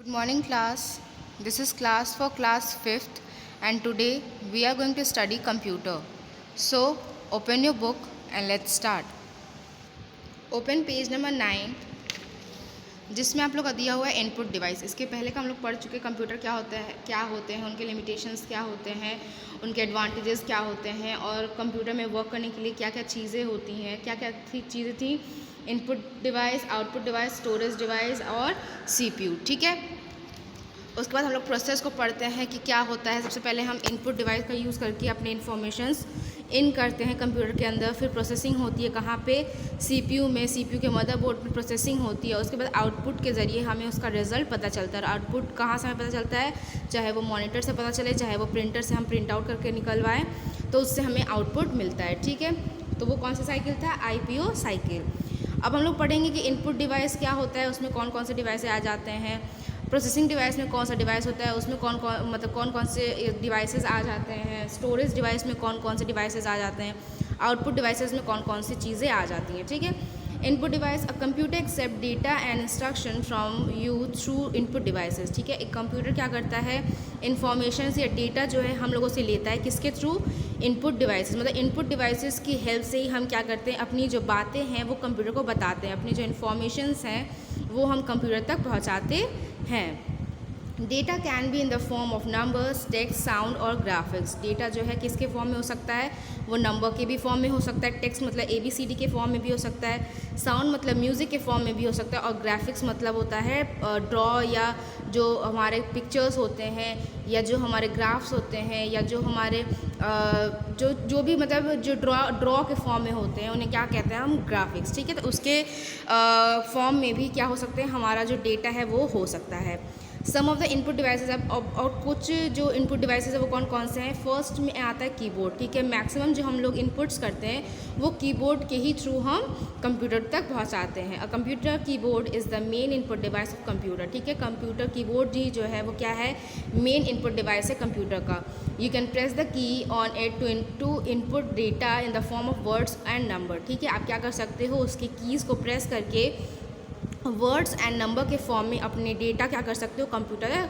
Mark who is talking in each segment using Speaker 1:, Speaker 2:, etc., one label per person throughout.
Speaker 1: Good morning class. This is class for class 5th and today we are going to study computer. So open your book and let's start. Open page number 9 जिसमें आप लोग का दिया हुआ है input device. इसके पहले का हम लोग पढ़ चुके कंप्यूटर क्या होते हैं, उनके लिमिटेशंस क्या होते हैं, उनके एडवांटेजेस क्या होते हैं और कंप्यूटर में वर्क करने के लिए क्या क्या चीज़ें होती हैं, क्या क्या चीज़ें थी, input device, output device, storage device और सीपीयू। ठीक है, उसके बाद हम लोग प्रोसेस को पढ़ते हैं कि क्या होता है। सबसे पहले हम इनपुट डिवाइस का यूज़ करके अपने इन्फॉर्मेशंस इन करते हैं कंप्यूटर के अंदर। फिर प्रोसेसिंग होती है कहाँ पे, सीपीयू में, सीपीयू के मदरबोर्ड में प्रोसेसिंग होती है। उसके बाद आउटपुट के ज़रिए हमें उसका रिजल्ट पता चलता है। आउटपुट कहाँ से हमें पता चलता है, चाहे वो मॉनिटर से पता चले, चाहे वो प्रिंटर से हम प्रिंट आउट करके निकलवाएँ, तो उससे हमें आउटपुट मिलता है। ठीक है, तो वो कौन सा साइकिल था, आईपीओ साइकिल। अब हम लोग पढ़ेंगे कि इनपुट डिवाइस क्या होता है, उसमें कौन कौन से डिवाइस आ जाते हैं। प्रोसेसिंग डिवाइस में कौन सा डिवाइस होता है, उसमें कौन कौन से डिवाइसेस आ जाते हैं। स्टोरेज डिवाइस में कौन कौन से डिवाइसेस आ जाते हैं। आउटपुट डिवाइसेस में कौन कौन सी चीज़ें आ जाती हैं। ठीक है, input device, a computer accept data and instruction from you through input devices. ठीक है, एक कंप्यूटर क्या करता है, इन्फॉर्मेशन या डेटा जो है हम लोगों से लेता है, किसके थ्रू, इनपुट डिवाइसेस। मतलब इनपुट डिवाइसेस की हेल्प से ही हम क्या करते हैं, अपनी जो बातें हैं वो कंप्यूटर को बताते हैं, अपनी जो इन्फॉर्मेशंस हैं वो हम कंप्यूटर तक पहुंचाते हैं। Data can be in the form of numbers, text, sound और ग्राफिक्स। डेटा जो है किसके फॉर्म में हो सकता है, वो नंबर के भी फॉर्म में हो सकता है, टेक्स्ट मतलब ABCD के फॉर्म में भी हो सकता है, साउंड मतलब म्यूज़िक के फॉर्म में भी हो सकता है, और ग्राफिक्स मतलब होता है ड्रॉ, या जो हमारे पिक्चर्स होते हैं, या जो हमारे ग्राफ्स होते हैं, या जो हमारे जो भी मतलब जो ड्रॉ के फॉर्म में होते हैं उन्हें क्या कहते हैं हम, ग्राफिक्स। ठीक है, तो उसके फॉर्म में भी क्या हो सकते हैं, हमारा जो डेटा है वो हो सकता है। सम ऑफ द इनपुट डिवाइसेज, और कुछ जो इनपुट डिवाइसेज है वो कौन कौन से हैं। फर्स्ट में आता है कीबोर्ड। ठीक है, मैक्सिमम जो हम लोग इनपुट्स करते हैं वो कीबोर्ड के ही थ्रू हम कंप्यूटर तक पहुंचाते हैं। A computer keyboard is the main input device of computer. ठीक है, कंप्यूटर कीबोर्ड ही जो है वो क्या है, मेन इनपुट डिवाइस है कंप्यूटर का। You can press the key on it to input data in the form of words and number. ठीक है, आप क्या कर सकते हो, उसके कीज़ को प्रेस करके वर्ड्स एंड नंबर के फॉर्म में अपने डेटा क्या कर सकते हो, कंप्यूटर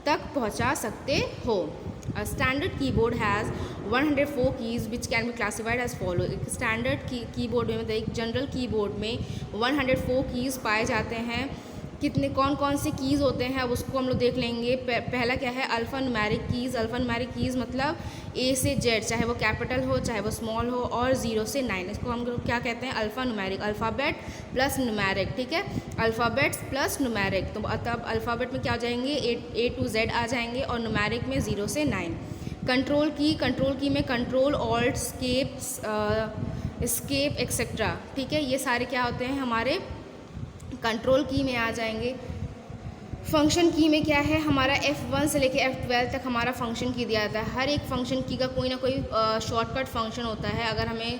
Speaker 1: तक पहुंचा सकते हो। A standard keyboard has 104 keys which can be classified as follow। एक स्टैंडर्ड कीबोर्ड में, मतलब एक जनरल कीबोर्ड में 104 कीज़ पाए जाते हैं। कितने कौन कौन से कीज़ होते हैं अब उसको हम लोग देख लेंगे। पहला क्या है, alpha numeric keys. Alpha numeric keys मतलब A से Z, चाहे वो कैपिटल हो चाहे वो स्मॉल हो, और 0 से 9, इसको हम लोग क्या कहते हैं, alpha numeric. Alphabet plus numeric. ठीक है, अल्फ़ाबेट्स प्लस न्यूमेरिक, तो तब अल्फ़ाबेट में क्या आ जाएंगे, A to Z आ जाएंगे, और न्यूमेरिक में 0 से 9। कंट्रोल की में कंट्रोल, ऑल्ट, स्केप एक्सेट्रा। ठीक है, ये सारे क्या होते हैं, हमारे कंट्रोल की में आ जाएंगे। फंक्शन की में क्या है, हमारा F1 से लेके F12 तक हमारा फंक्शन की दिया जाता है। हर एक फंक्शन की का कोई ना कोई शॉर्टकट फंक्शन होता है। अगर हमें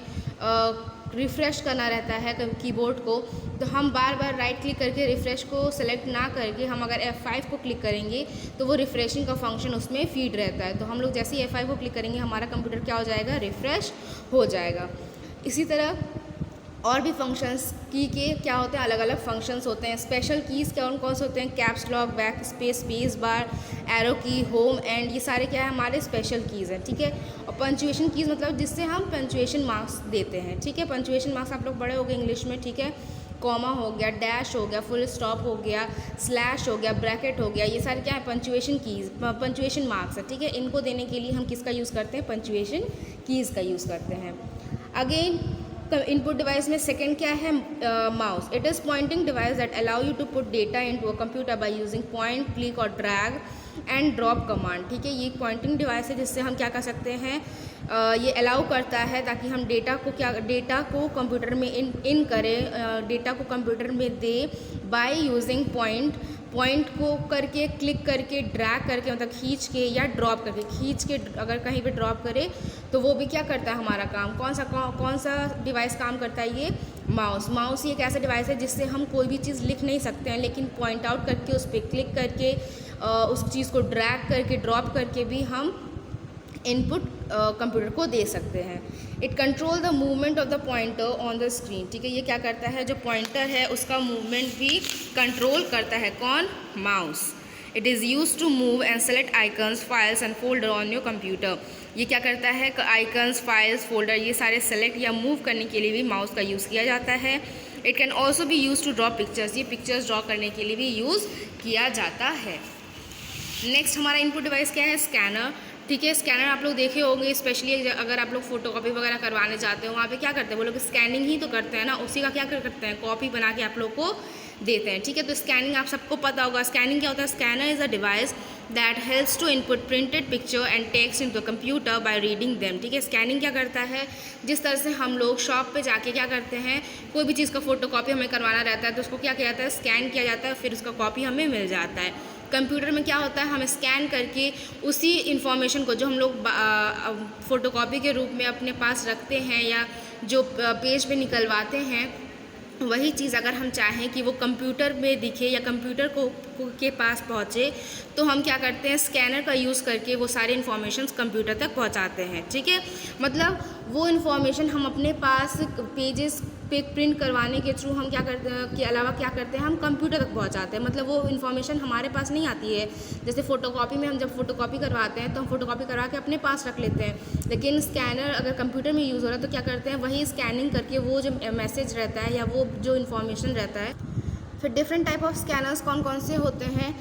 Speaker 1: रिफ़्रेश करना रहता है कीबोर्ड को, तो हम बार बार राइट क्लिक करके रिफ़्रेश को सेलेक्ट ना करके हम अगर F5 को क्लिक करेंगे तो वो रिफ़्रेशिंग का फंक्शन उसमें फीड रहता है। तो हम लोग जैसे ही F5 को क्लिक करेंगे हमारा कंप्यूटर क्या हो जाएगा, रिफ़्रेश हो जाएगा। इसी तरह और भी फंक्शंस की के क्या होते हैं, अलग अलग फंक्शंस होते हैं। स्पेशल कीज़ कौन कौन से होते हैं, caps lock, back space bar, arrow की, होम, एंड, ये सारे क्या है, हमारे स्पेशल कीज़ हैं। ठीक है, और पंचुएशन कीज़ मतलब जिससे हम पंचुएशन मार्क्स देते हैं। ठीक है, पंचुएशन मार्क्स आप लोग पढ़े होंगे इंग्लिश में। ठीक है, कॉमा हो गया, डैश हो गया, फुल स्टॉप हो गया, स्लैश हो गया, ब्रैकेट हो गया, ये सारे क्या है, पंचुएशन कीज़, पंचुएशन मार्क्स है। ठीक है, इनको देने के लिए हम किसका यूज़ करते हैं, पंचुएशन कीज़ का यूज़ करते हैं। अगेन इनपुट डिवाइस में सेकंड क्या है, mouse. It is pointing device that allow you to put data into a computer by using point, click और ड्रैग एंड ड्रॉप कमांड। ठीक है, ये पॉइंटिंग डिवाइस है जिससे हम क्या कर सकते हैं, ये अलाउ करता है ताकि हम डेटा को कंप्यूटर में इन करें, डेटा को कंप्यूटर में दे बाय यूजिंग पॉइंट को करके, क्लिक करके, ड्रैग करके, मतलब खींच के, या ड्रॉप करके। खींच के अगर कहीं पे ड्रॉप करे तो वो भी क्या करता है, हमारा काम। कौन सा डिवाइस काम करता है, ये माउस ही एक ऐसा डिवाइस है जिससे हम कोई भी चीज़ लिख नहीं सकते हैं, लेकिन पॉइंट आउट करके, उस पर क्लिक करके, उस चीज़ को ड्रैग करके, ड्रॉप करके भी हम इनपुट कंप्यूटर को दे सकते हैं। It control the movement of the pointer on the screen. ठीक है, ये क्या करता है, जो पॉइंटर है उसका मूवमेंट भी कंट्रोल करता है, कौन, mouse. It is use to move and select icons, files and folder on your computer. ये क्या करता है, आइकन्स, फाइल्स, फोल्डर ये सारे सेलेक्ट या मूव करने के लिए भी माउस का यूज़ किया जाता है। इट कैन ऑल्सो भी यूज टू ड्रॉ पिक्चर्स, ये पिक्चर्स ड्रॉ करने के लिए भी यूज़ किया जाता है। नेक्स्ट हमारा इनपुट डिवाइस क्या है, स्कैनर। ठीक है, स्कैनर आप लोग देखे होंगे, स्पेशली अगर आप लोग फोटोकॉपी वगैरह करवाने जाते हो, वहाँ पे क्या करते हैं वो लोग, स्कैनिंग ही तो करते हैं ना, उसी का क्या करते हैं, कॉपी बना के आप लोग को देते हैं। ठीक है, तो स्कैनिंग आप सबको पता होगा। स्कैनिंग क्या होता है, scanner is a device that helps to input printed picture and text in the computer by reading them. ठीक है, स्कैनिंग क्या करता है, जिस तरह से हम लोग शॉप पे जाके क्या करते हैं, कोई भी चीज़ का फोटोकॉपी हमें करवाना रहता है तो उसको क्या किया जाता है, स्कैन किया जाता है, फिर उसका कॉपी हमें मिल जाता है। कंप्यूटर में क्या होता है, हमें स्कैन करके उसी इन्फॉर्मेशन को जो हम लोग फ़ोटोकॉपी के रूप में अपने पास रखते हैं या जो पेज पे निकलवाते हैं, वही चीज़ अगर हम चाहें कि वो कंप्यूटर में दिखे या कंप्यूटर को के पास पहुँचे, तो हम क्या करते हैं, स्कैनर का यूज़ करके वो सारे इन्फॉर्मेशंस कंप्यूटर तक पहुँचाते हैं। ठीक है, मतलब वो इन्फॉर्मेशन हम अपने पास पेजेस पे प्रिंट करवाने के थ्रू हम क्या करते हैं, के अलावा क्या करते हैं, हम कंप्यूटर तक पहुंचाते हैं। मतलब वो इन्फॉर्मेशन हमारे पास नहीं आती है। जैसे फ़ोटोकॉपी में हम जब फ़ोटोकॉपी करवाते हैं तो हम फ़ोटोकॉपी करवा के अपने पास रख लेते हैं, लेकिन स्कैनर अगर कंप्यूटर में यूज़ हो रहा है तो क्या करते हैं, वही स्कैनिंग करके वो जो मैसेज रहता है या वो जो इन्फॉर्मेशन रहता है। फिर डिफरेंट टाइप ऑफ स्कैनर्स कौन कौन से होते हैं,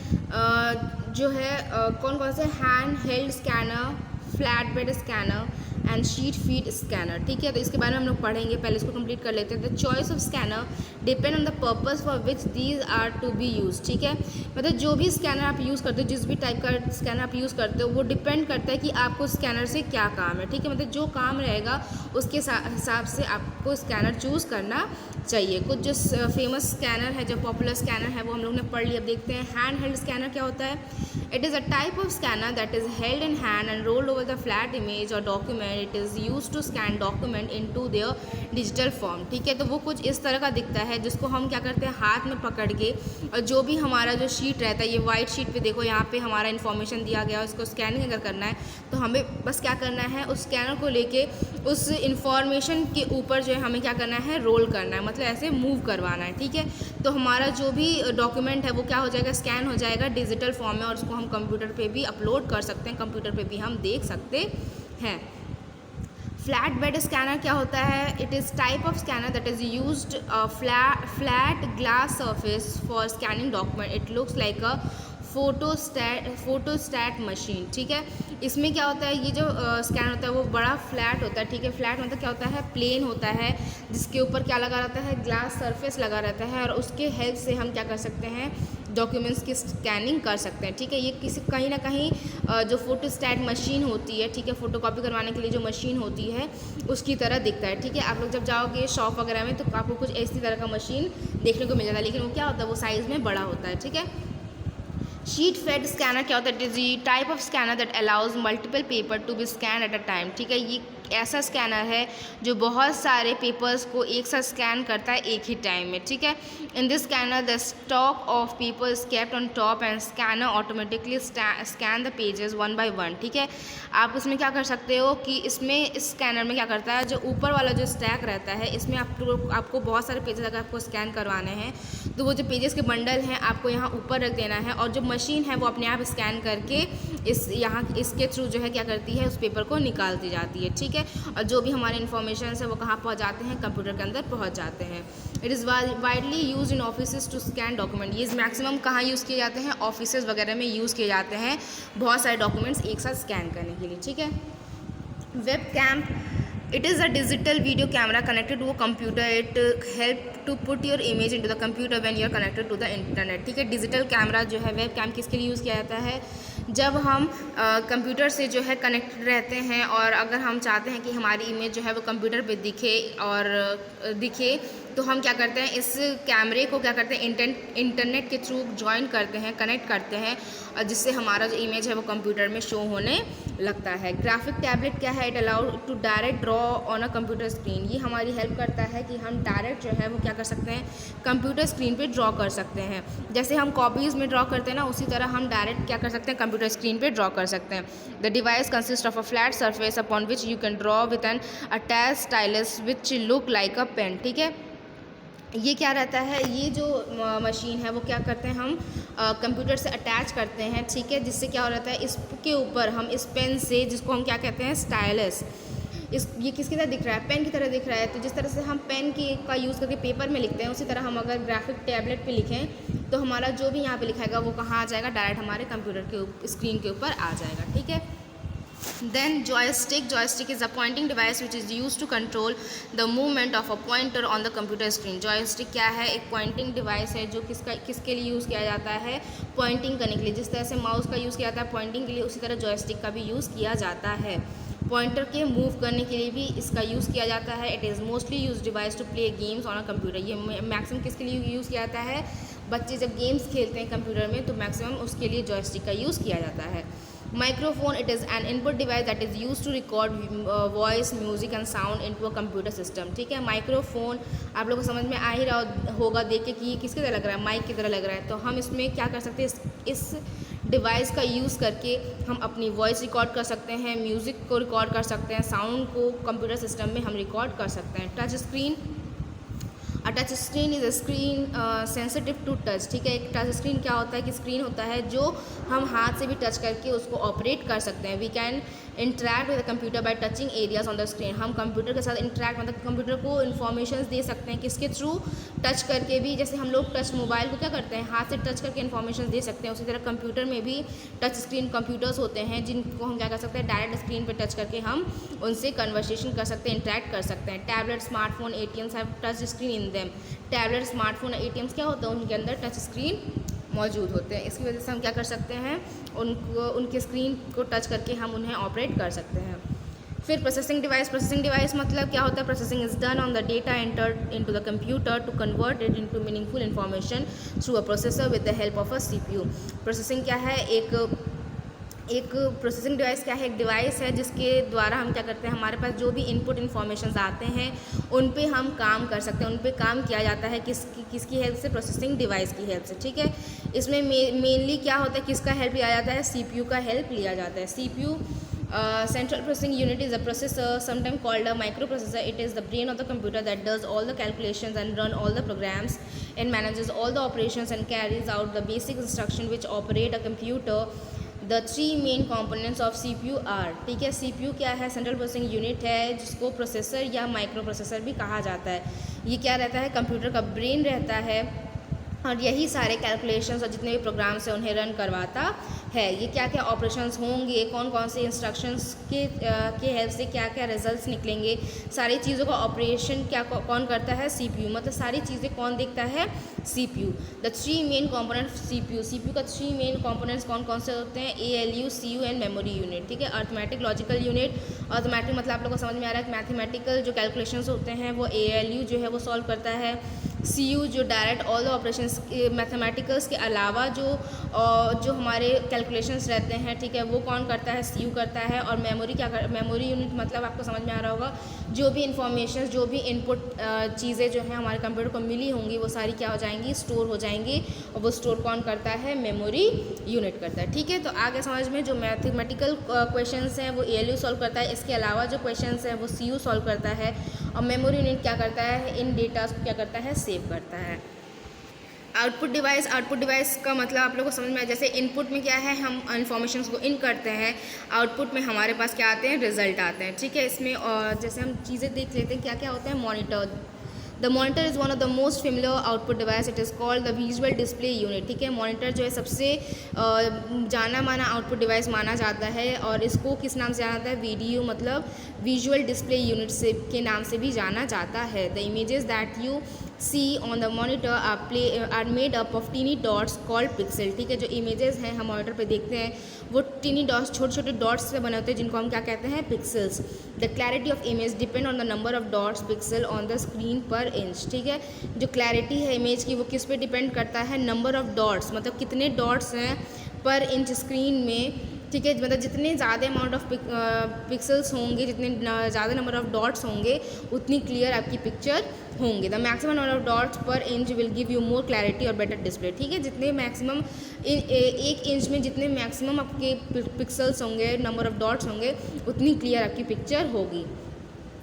Speaker 1: जो है कौन कौन से, hand held scanner, flat bed scanner and sheet feed scanner. ठीक है, तो इसके बारे में हम लोग पढ़ेंगे, पहले इसको कंप्लीट कर लेते हैं। The choice of scanner depend on the purpose for which these are to be use. ठीक है, मतलब जो भी स्कैनर आप यूज़ करते हो, जिस भी टाइप का स्कैनर आप यूज़ करते हो, वो डिपेंड करता है कि आपको स्कैनर से क्या काम है। ठीक है, मतलब जो काम रहेगा उसके हिसाब से आपको स्कैनर चूज़ करना चाहिए। कुछ जो फेमस स्कैनर है, जो पॉपुलर स्कैनर है, वो हम लोग ने पढ़ लिया। अब देखते हैं हैंड हेल्ड स्कैनर क्या होता है। It is a type of scanner that is held in hand and rolled over the flat image और document. It is use to scan document into their digital form. ठीक है, तो वो कुछ इस तरह का दिखता है, जिसको हम क्या करते हैं, हाथ में पकड़ के, और जो भी हमारा जो शीट रहता है, ये वाइट शीट पे देखो, यहाँ पे हमारा इन्फॉर्मेशन दिया गया है, उसको स्कैनिंग अगर करना है तो हमें बस क्या करना है, उस स्कैनर को लेके उस इन्फॉर्मेशन के ऊपर जो है हमें क्या करना है, रोल करना है, मतलब ऐसे मूव करवाना है। ठीक है, तो हमारा जो भी डॉक्यूमेंट है वो क्या हो जाएगा, स्कैन हो जाएगा डिजिटल फॉर्म में, और उसको हम कंप्यूटर पे भी अपलोड कर सकते हैं, कंप्यूटर पे भी हम देख सकते हैं। फ्लैट बेड स्कैनर क्या होता है, it is type of scanner that is used flat glass surface for scanning document. It looks like a photostat machine. ठीक है, इसमें क्या होता है, ये जो स्कैनर होता है वो बड़ा फ्लैट होता है। ठीक है, फ्लैट मतलब क्या होता है, प्लेन होता है, जिसके ऊपर क्या लगा रहता है, ग्लास सरफेस लगा रहता है, और उसके हेल्प से हम क्या कर सकते हैं, डॉक्यूमेंट्स की स्कैनिंग कर सकते हैं। ठीक है, ये कहीं ना कहीं जो फोटोस्टैट मशीन होती है, ठीक है, फ़ोटोकॉपी करवाने के लिए जो मशीन होती है उसकी तरह दिखता है। ठीक है, आप लोग जब जाओगे शॉप वगैरह में तो आपको कुछ ऐसी तरह का मशीन देखने को मिल जाता है, लेकिन वो क्या होता है, वो साइज़ में बड़ा होता है। ठीक है, शीट फेड स्कैनर क्या होता है, it is the type of scanner that allows multiple paper to be scan at a time. ठीक है, ये ऐसा स्कैनर है जो बहुत सारे पेपर्स को एक साथ स्कैन करता है एक ही टाइम में। ठीक है, in this scanner the stock of paper is kept on top and scanner automatically scan the pages one by one. ठीक है, आप इसमें क्या कर सकते हो कि इसमें इस स्कैनर में क्या करता है, जो ऊपर वाला जो स्टैक रहता है, इसमें आपको बहुत सारे पेजेस अगर आपको स्कैन करवाने हैं तो वो जो पेजेस के बंडल हैं आपको यहाँ ऊपर रख देना है, और जो मशीन है वो अपने आप स्कैन करके इसके थ्रू जो है क्या करती है, उस पेपर को निकालती जाती है। ठीक है, और जो भी हमारे इन्फॉर्मेशन है वो कहाँ पहुँच जाते हैं, कंप्यूटर के अंदर पहुँच जाते हैं। It is widely use in office to scan document. ये मैक्सिमम कहाँ यूज़ किए जाते हैं, ऑफिस वगैरह में यूज़ किए जाते हैं, बहुत सारे डॉक्यूमेंट्स एक साथ स्कैन करने के लिए। ठीक है, webcam, it is a digital video camera connected to a computer. It help to put your image into the computer when you are connected to the internet. ठीक है, डिजिटल कैमरा जो है, web cam किसके लिए use किया जाता है, जब हम कंप्यूटर से जो है कनेक्ट रहते हैं और अगर हम चाहते हैं कि हमारी इमेज जो है वो कंप्यूटर पे दिखे तो हम क्या करते हैं, इस कैमरे को क्या करते हैं, इंटरनेट के थ्रू ज्वाइन करते हैं, कनेक्ट करते हैं, और जिससे हमारा जो इमेज है वो कंप्यूटर में शो होने लगता है। ग्राफिक टैबलेट क्या है, it allow to direct draw on a computer screen. ये हमारी हेल्प करता है कि हम डायरेक्ट जो है वो क्या कर सकते हैं, कंप्यूटर स्क्रीन पे ड्रॉ कर सकते हैं। जैसे हम कॉपीज़ में ड्रॉ करते हैं ना, उसी तरह हम डायरेक्ट क्या कर सकते हैं, कंप्यूटर स्क्रीन पे ड्रॉ कर सकते हैं। The device consist of a flat surface upon which you can draw with an attach stylus which look like a pen. ठीक है, ये क्या रहता है, ये जो मशीन है वो क्या करते हैं, हम कंप्यूटर से अटैच करते हैं, ठीक है, जिससे क्या हो जाता है, इसके ऊपर हम इस पेन से, जिसको हम क्या कहते हैं, स्टाइलस, ये किसकी तरह दिख रहा है, पेन की तरह दिख रहा है। तो जिस तरह से हम पेन का यूज़ करके पेपर में लिखते हैं, उसी तरह हम अगर ग्राफिक टैबलेट पे लिखें तो हमारा जो भी यहाँ पे लिखाएगा वो कहाँ आ जाएगा, डायरेक्ट हमारे कंप्यूटर के स्क्रीन के ऊपर आ जाएगा, ठीक है। Then joystick is a pointing device which is used to control the movement of a pointer on the computer screen. joystick क्या है, एक pointing device है जो किसके लिए यूज़ किया जाता है, pointing करने के लिए। जिस तरह से माउस का यूज़ किया जाता है pointing के लिए, उसी तरह joystick का भी यूज़ किया जाता है। पॉइंटर के मूव करने के लिए भी इसका यूज़ किया जाता है। It is mostly use device to play games on a computer. ये मैक्सिमम किसके लिए यूज़ किया जाता है, बच्चे जब गेम्स खेलते हैं कंप्यूटर में तो मैक्सिमम उसके लिए जॉयस्टिक का यूज़ किया जाता है। Microphone, it is an input device that is use to record voice, music and sound into a computer system, ठीक है। माइक्रोफोन आप लोगों को समझ में आ ही रहा होगा देख के कि ये किसकी तरह लग रहा है, माइक की तरह लग रहा है। तो हम इसमें क्या कर सकते हैं, इस डिवाइस का यूज़ करके हम अपनी वॉइस रिकॉर्ड कर सकते हैं, म्यूज़िक को रिकॉर्ड कर सकते हैं, साउंड को कंप्यूटर सिस्टम में हम रिकॉर्ड कर सकते हैं। Touch screen, a touch screen is a screen sensitive to touch, ठीक है। एक टच स्क्रीन क्या होता है कि स्क्रीन होता है जो हम हाथ से भी टच करके उसको ऑपरेट कर सकते हैं। We can interact with the computer by touching areas on the screen. हम कंप्यूटर के साथ इंटरैक्ट, मतलब कंप्यूटर को इन्फॉर्मेशन दे सकते हैं किसके थ्रू, टच करके भी। जैसे हम लोग टच मोबाइल को क्या करते हैं, हाथ से टच करके इन्फॉर्मेशन दे सकते हैं, उसी तरह कंप्यूटर में भी टच स्क्रीन कंप्यूटर्स होते हैं जिनको हम क्या कर सकते हैं, डायरेक्ट स्क्रीन पर टच करके हम उनसे कन्वर्सेशन कर सकते हैं, इंटरैक्ट कर सकते हैं। Tablet, smartphone, ATMs have touch screen in them. Tablet, smartphone, ATMs क्या होता है, उनके अंदर टच स्क्रीन मौजूद होते हैं। इसकी वजह से हम क्या कर सकते हैं, उनके स्क्रीन को टच करके हम उन्हें ऑपरेट कर सकते हैं। फिर प्रोसेसिंग डिवाइस मतलब क्या होता है, processing is done on the data entered into the computer to convert it into meaningful information through a processor with the help of a CPU। Processing क्या है, एक प्रोसेसिंग डिवाइस क्या है, एक डिवाइस है जिसके द्वारा हम क्या करते हैं, हमारे पास जो भी इनपुट इन्फॉर्मेशन आते हैं उन पे हम काम कर सकते हैं, उन पे काम किया जाता है किसकी हेल्प से, प्रोसेसिंग डिवाइस की हेल्प से, ठीक है। इसमें मेनली क्या होता है, किसका हेल्प लिया जाता है, CPU का हेल्प लिया जाता है। CPU central processing unit is a processor, sometimes called a microprocessor. It is the brain of the computer that does all the calculations and run all the programs and manages all the operations and carries out the basic instruction which operate a computer. The three main components of CPU are, ठीक है। CPU क्या है, central processing unit है, जिसको processor या micro processor भी कहा जाता है। ये क्या रहता है, कंप्यूटर का ब्रेन रहता है और यही सारे कैलकुलेशंस और जितने भी प्रोग्राम्स हैं उन्हें रन करवाता है। ये क्या क्या ऑपरेशंस होंगे, कौन कौन से इंस्ट्रक्शंस के हेल्प से क्या क्या रिजल्ट्स निकलेंगे, सारी चीज़ों का ऑपरेशन कौन करता है, CPU। मतलब सारी चीज़ें कौन देखता है, CPU। The three main component CPU का थ्री मेन कॉम्पोनेंट्स कौन कौन से होते हैं, ALU, CU and memory unit, ठीक है। अर्थमेटिक लॉजिकल यूनिट, अर्थमेटिक मतलब आप लोगों को समझ में आ रहा है कि मैथमेटिकल जो कैलकुलेशंस होते हैं वो ALU जो है वो सॉल्व करता है। CU जो direct all the operations mathematicals के अलावा जो हमारे कैलकुलेशंस रहते हैं, ठीक है, वो कौन करता है, CU करता है। और मेमोरी यूनिट मतलब आपको समझ में आ रहा होगा, जो भी इंफॉर्मेशन, जो भी इनपुट चीज़ें जो हैं हमारे कंप्यूटर को मिली होंगी वो सारी क्या हो जाएंगी, स्टोर हो जाएंगी, और वो स्टोर कौन करता है, मेमोरी यूनिट करता है, ठीक है। तो आगे समझ में, जो मैथमेटिकल क्वेश्चंस हैं वो ALU सॉल्व करता है, इसके अलावा जो क्वेश्चंस हैं वो CU सॉल्व करता है, और मेमोरी यूनिट क्या करता है, इन डेटा को क्या करता है, सेव करता है। आउटपुट डिवाइस का मतलब आप लोगों को समझ में आया, जैसे इनपुट में क्या है, हम इन्फॉर्मेशन को इन करते हैं, आउटपुट में हमारे पास क्या आते हैं, रिजल्ट आते हैं, ठीक है। इसमें जैसे हम चीज़ें देख लेते हैं क्या क्या होता है, monitor. The monitor is one of the most familiar output device, it is called the visual display unit, ठीक है। मॉनिटर जो है सबसे जाना माना आउटपुट डिवाइस माना जाता है, और इसको किस नाम से जाना जाता है, VDU मतलब विजुअल डिस्प्ले यूनिट से के नाम से भी जाना जाता है। The images that you see on the monitor are made up of teeny dots called pixel, ठीक है। जो इमेजेस हैं हम मॉनिटर पे देखते हैं वो टीनी डॉट्स, छोटे छोटे डॉट्स से बने होते हैं, जिनको हम क्या कहते हैं, pixels. The clarity of image depend on the number of dots pixel on the screen पर इंच, ठीक है। जो क्लैरिटी है इमेज की वो किस पे डिपेंड करता है, नंबर ऑफ डॉट्स मतलब कितने डॉट्स हैं पर इंच स्क्रीन में, ठीक है। मतलब जितने ज़्यादा अमाउंट ऑफ पिक्सल्स होंगे, जितने ज़्यादा नंबर ऑफ डॉट्स होंगे, उतनी क्लियर आपकी पिक्चर होंगे। The maximum number of dots per inch will give you more clarity और बेटर डिस्प्ले, ठीक है। जितने मैक्सिमम एक इंच में जितने मैक्सिमम आपके पिक्सल्स होंगे, नंबर ऑफ डॉट्स होंगे, उतनी क्लियर आपकी पिक्चर होगी।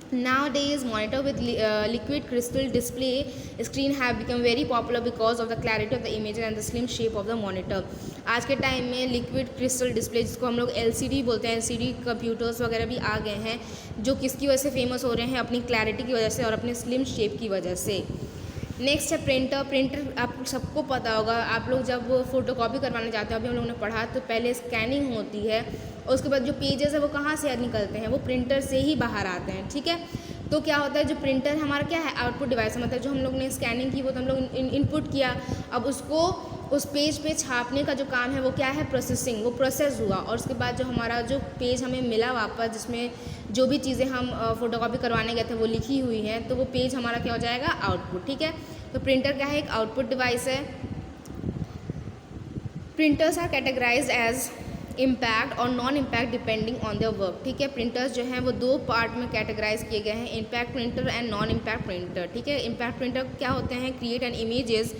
Speaker 1: Nowadays, monitor with liquid crystal display screen have become very popular because of the clarity of the images and the slim shape of the monitor. आज के time में liquid crystal display जिसको हम लोग LCD बोलते हैं, LCD computers वगैरह भी आ गए हैं, जो किसकी वजह से फेमस हो रहे हैं? अपनी क्लैरिटी की वजह से और अपने स्लिम शेप की वजह से। नेक्स्ट है प्रिंटर। प्रिंटर आप सबको पता होगा, आप लोग जब फोटोकॉपी करवाने जाते हैं, अभी हम लोगों ने पढ़ा, तो पहले स्कैनिंग होती है और उसके बाद जो पेजेस है वो कहाँ से निकलते हैं? वो प्रिंटर से ही बाहर आते हैं, ठीक है। तो क्या होता है, जो प्रिंटर हमारा क्या है? आउटपुट डिवाइस है, मतलब जो हम लोग ने स्कैनिंग की वो तो हम लोग इनपुट किया, अब उसको उस पेज पे छापने का जो काम है वो क्या है? प्रोसेसिंग। वो प्रोसेस हुआ और उसके बाद जो हमारा जो पेज हमें मिला वापस, जिसमें जो भी चीज़ें हम फोटोकॉपी करवाने गए थे वो लिखी हुई हैं, तो वो पेज हमारा क्या हो जाएगा? आउटपुट, ठीक है। तो प्रिंटर क्या है? एक आउटपुट डिवाइस है। Printers are categorized as impact और non impact depending on their work, ठीक है। प्रिंटर्स जो हैं वो दो पार्ट में कैटेगराइज किए गए हैं, impact printer and non impact printer, ठीक है। इम्पैक्ट प्रिंटर क्या होते हैं? Create an images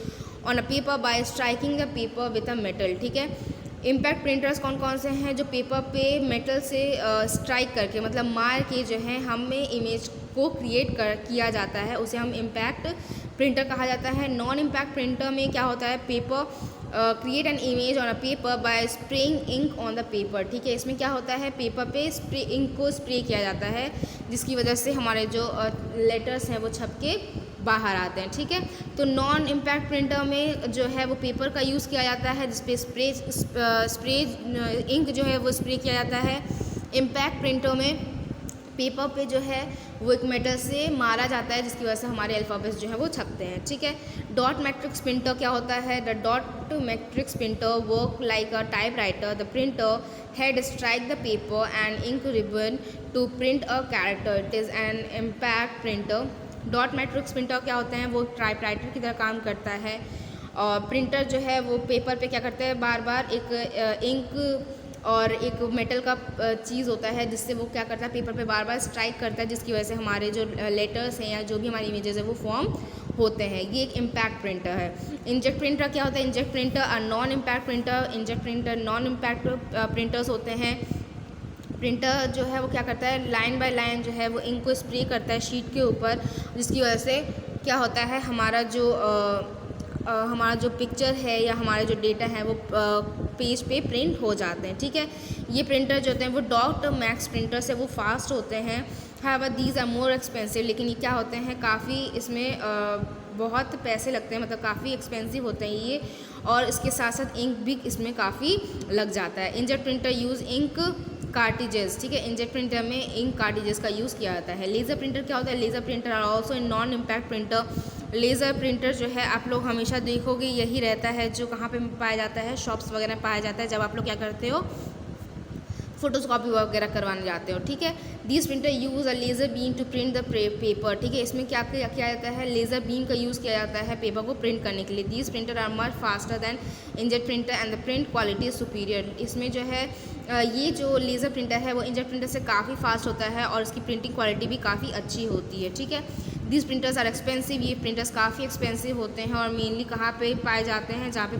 Speaker 1: on a paper bye striking the paper with a metal, ठीक है। इम्पैक्ट प्रिंटर्स कौन कौन से हैं? जो पेपर पे मेटल से स्ट्राइक करके, मतलब मार के जो है हमें इमेज को किया जाता है, उसे हम इम्पैक्ट प्रिंटर कहा जाता है। नॉन इम्पैक्ट प्रिंटर में क्या होता है? Paper create an image on a paper by spraying ink on the paper, ठीक है। इसमें क्या होता है? पेपर पे इंक को स्प्रे किया जाता है, जिसकी वजह से हमारे जो लेटर्स हैं वो छप के बाहर आते हैं, ठीक है। तो नॉन इम्पैक्ट प्रिंटर में जो है वो पेपर का यूज़ किया जाता है, जिसपे स्प्रे इंक जो है वो स्प्रे किया जाता है। इम्पैक्ट प्रिंटर में पेपर पे जो है वो एक मेटल से मारा जाता है, जिसकी वजह से हमारे अल्फ़ाबेट्स जो है वो छपते हैं, ठीक है। डॉट मैट्रिक्स प्रिंटर क्या होता है? The dot matrix printer work like a typewriter. The printer head strike the paper and ink ribbon to print a character. It is an impact printer. Dot matrix printer क्या होते हैं? वो type writer की तरह काम करता है और प्रिंटर जो है वो पेपर पे क्या करता है? बार बार एक इंक और एक मेटल का चीज़ होता है, जिससे वो क्या करता है? पेपर पे बार बार स्ट्राइक करता है, जिसकी वजह से हमारे जो लेटर्स हैं या जो भी हमारी इमेजेस है वो फॉर्म होते हैं। ये एक इम्पैक्ट प्रिंटर है। इंजेक्ट प्रिंटर क्या होता है? इंजेक्ट प्रिंटर और non impact printer. Inject printer non impact printers होते हैं। प्रिंटर जो है वो क्या करता है? लाइन बाय लाइन जो है वो इंक को स्प्रे करता है शीट के ऊपर, जिसकी वजह से क्या होता है? हमारा जो पिक्चर है या हमारे जो डेटा है वो पेज पे प्रिंट हो जाते हैं, ठीक है। ये प्रिंटर जो होते हैं वो डॉट मैक्स प्रिंटर से वो फास्ट होते हैं। However these are more expensive, लेकिन ये क्या होते हैं? काफ़ी इसमें बहुत पैसे लगते हैं, मतलब काफ़ी एक्सपेंसिव होते हैं ये, और इसके साथ साथ इंक भी इसमें काफ़ी लग जाता है। Inkjet printer use ink cartridges, ठीक है। इंजेक्ट प्रिंटर में इंक कार्टिजेस का यूज़ किया जाता है। लेज़र प्रिंटर क्या होता है? Laser printer are also in non impact printer. Laser printer जो है आप लोग हमेशा देखोगे यही रहता है, जो कहाँ पे पाया जाता है? शॉप्स वगैरह में पाया जाता है, जब आप लोग क्या करते हो? फोटोकॉपी वगैरह करवाने जाते हो, ठीक है। This printer use a laser beam to print the paper, ठीक है। इसमें क्या किया जाता है? लेज़र बीम का यूज़ किया जाता है पेपर को प्रिंट करने के लिए। This printer are much faster than inkjet printer and the print quality is superior. इसमें जो है ये जो लेज़र प्रिंटर है वो इंजेक्ट प्रिंटर से काफ़ी फास्ट होता है और इसकी प्रिंटिंग क्वालिटी भी काफ़ी अच्छी होती है, ठीक है। This printers are expensive. ये प्रिंटर्स काफ़ी एक्सपेंसिव होते हैं और मेनली कहाँ पे पाए जाते हैं? जहाँ पे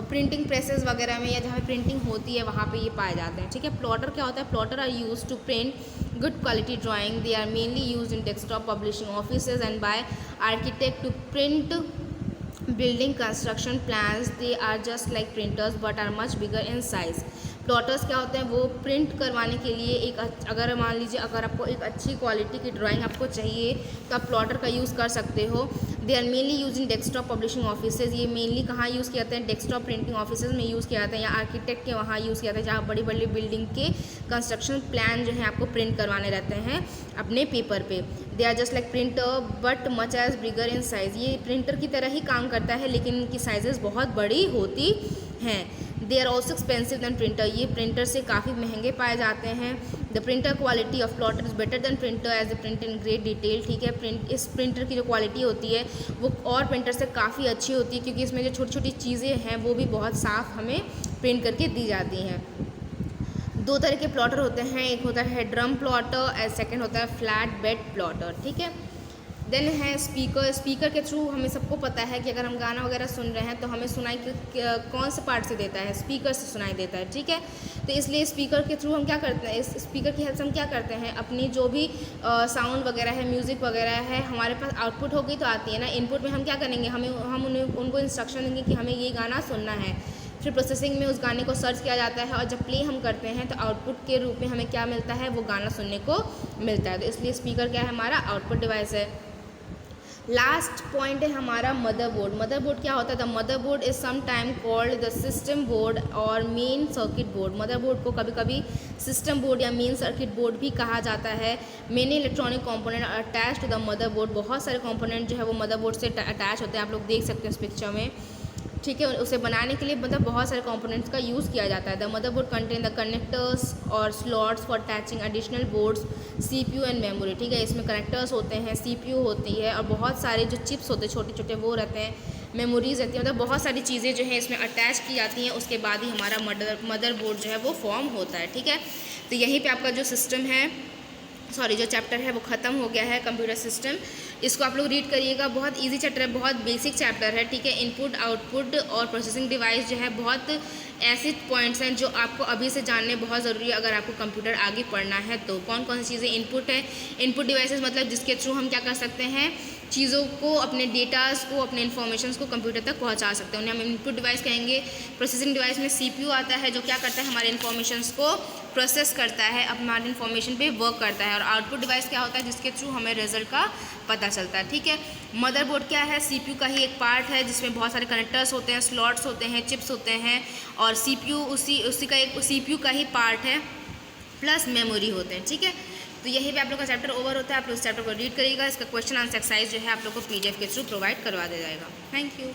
Speaker 1: प्रिंटिंग प्रेसेस वगैरह में या जहाँ पे प्रिंटिंग होती है वहाँ पे ये पाए जाते हैं, ठीक है। प्लॉटर क्या होता है? Plotter are use to print good quality drawing. They are mainly use in desktop publishing offices and by architect to print building construction plans. They are just like printers but are much bigger in size. Plotters क्या होते हैं? वो print करवाने के लिए अगर मान लीजिए अगर आपको एक अच्छी क्वालिटी की ड्राइंग आपको चाहिए तो आप प्लॉटर का यूज़ कर सकते हो। They are mainly use in desktop publishing offices. ये मेनली कहाँ यूज़ किया जाता है? डेस्कटॉप प्रिंटिंग ऑफिसेज में यूज़ किया जाता है या आर्किटेक्ट के वहाँ यूज़ किया जाता है, जहाँ बड़ी बड़ी बिल्डिंग के कंस्ट्रक्शन प्लान जो है आपको प्रिंट करवाने रहते हैं अपने पेपर पे। They are just like printer but much as bigger in size. ये प्रिंटर की तरह ही काम करता है, लेकिन इनकी साइजेस बहुत बड़ी होती हैं। They are also expensive than printer. ये प्रिंटर से काफ़ी महंगे पाए जाते हैं। The printer quality of plotter is better than printer as a print in great detail, ठीक है। इस प्रिंटर की जो क्वालिटी होती है वो और प्रिंटर से काफ़ी अच्छी होती है, क्योंकि इसमें जो छोटी छोटी चीज़ें हैं वो भी बहुत साफ हमें प्रिंट करके दी जाती हैं। दो तरह के प्लॉटर होते हैं, एक होता है ड्रम प्लॉटर एंड सेकेंड होता है फ्लैट बेड प्लॉटर, ठीक है। देन है स्पीकर। स्पीकर के थ्रू हमें सबको पता है कि अगर हम गाना वगैरह सुन रहे हैं तो हमें सुनाई कौन से पार्ट से देता है, स्पीकर से सुनाई देता है, ठीक है। तो इसलिए स्पीकर के थ्रू हम क्या करते हैं, इस स्पीकर की हेल्प से हम क्या करते हैं, अपनी जो भी साउंड वगैरह है, म्यूज़िक वगैरह है, हमारे पास आउटपुट हो गई तो आती है ना, इनपुट में हम क्या करेंगे, हम उनको इंस्ट्रक्शन देंगे कि हमें ये गाना सुनना है। फिर प्रोसेसिंग में उस गाने को सर्च किया जाता है और जब प्ले हम करते हैं तो आउटपुट के रूप में हमें क्या मिलता है, वो गाना सुनने को मिलता है। तो इसलिए स्पीकर क्या है, हमारा आउटपुट डिवाइस है। लास्ट पॉइंट है हमारा मदरबोर्ड। मदरबोर्ड क्या होता है, the motherboard is some time called the system board और मेन सर्किट बोर्ड। मदरबोर्ड को कभी कभी सिस्टम बोर्ड या मेन सर्किट बोर्ड भी कहा जाता है। Many electronic component attach to the motherboard. बहुत सारे कंपोनेंट जो है वो मदरबोर्ड से अटैच होते हैं, आप लोग देख सकते हैं इस पिक्चर में, ठीक है। उसे बनाने के लिए मतलब बहुत सारे कंपोनेंट्स का यूज़ किया जाता है। The motherboard contain the connectors और slots for attaching additional boards, CPU and memory, ठीक है। इसमें कनेक्टर्स होते हैं, सीपीयू होती है और बहुत सारे जो चिप्स होते हैं छोटे छोटे वो रहते हैं, मेमोरीज रहती है, मतलब बहुत सारी चीज़ें जो है इसमें अटैच की जाती हैं। उसके बाद ही हमारा मदरबोर्ड जो है वो फॉर्म होता है, ठीक है। तो यहीं पर आपका जो सिस्टम है, सॉरी जो चैप्टर है वो ख़त्म हो गया है, कंप्यूटर सिस्टम। इसको आप लोग रीड करिएगा, बहुत इजी चैप्टर है, बहुत बेसिक चैप्टर है, ठीक है। इनपुट, आउटपुट और प्रोसेसिंग डिवाइस जो है बहुत ऐसे पॉइंट्स हैं जो आपको अभी से जानने बहुत ज़रूरी है अगर आपको कंप्यूटर आगे पढ़ना है तो। कौन कौन सी चीज़ें इनपुट है, इनपुट डिवाइसेस मतलब जिसके थ्रू हम क्या कर सकते हैं, चीज़ों को, अपने डेटाज़ को, अपने इन्फॉर्मेशंस को कंप्यूटर तक पहुंचा सकते हैं, उन्हें हम इनपुट डिवाइस कहेंगे। प्रोसेसिंग डिवाइस में सीपीयू आता है जो क्या करता है, हमारे इन्फॉर्मेशंस को प्रोसेस करता है, हमारे इन्फॉर्मेशन पे वर्क करता है। और आउटपुट डिवाइस क्या होता है, जिसके थ्रू हमें रिजल्ट का पता चलता है, ठीक है। मदरबोर्ड क्या है, सीपीयू का ही एक पार्ट है जिसमें बहुत सारे कनेक्टर्स होते हैं, स्लॉट्स होते हैं, चिप्स होते हैं और सीपीयू उसी का एक सीपीयू का ही पार्ट है, प्लस मेमोरी होते हैं, ठीक है। तो यही पे आप लोग का चैप्टर ओवर होता है। आप लोग इस चैप्टर को रीड करिएगा। इसका क्वेश्चन आंसर एक्सरसाइज जो है आप लोग को पीडीएफ के थ्रू प्रोवाइड करवा दिया जाएगा। Thank you.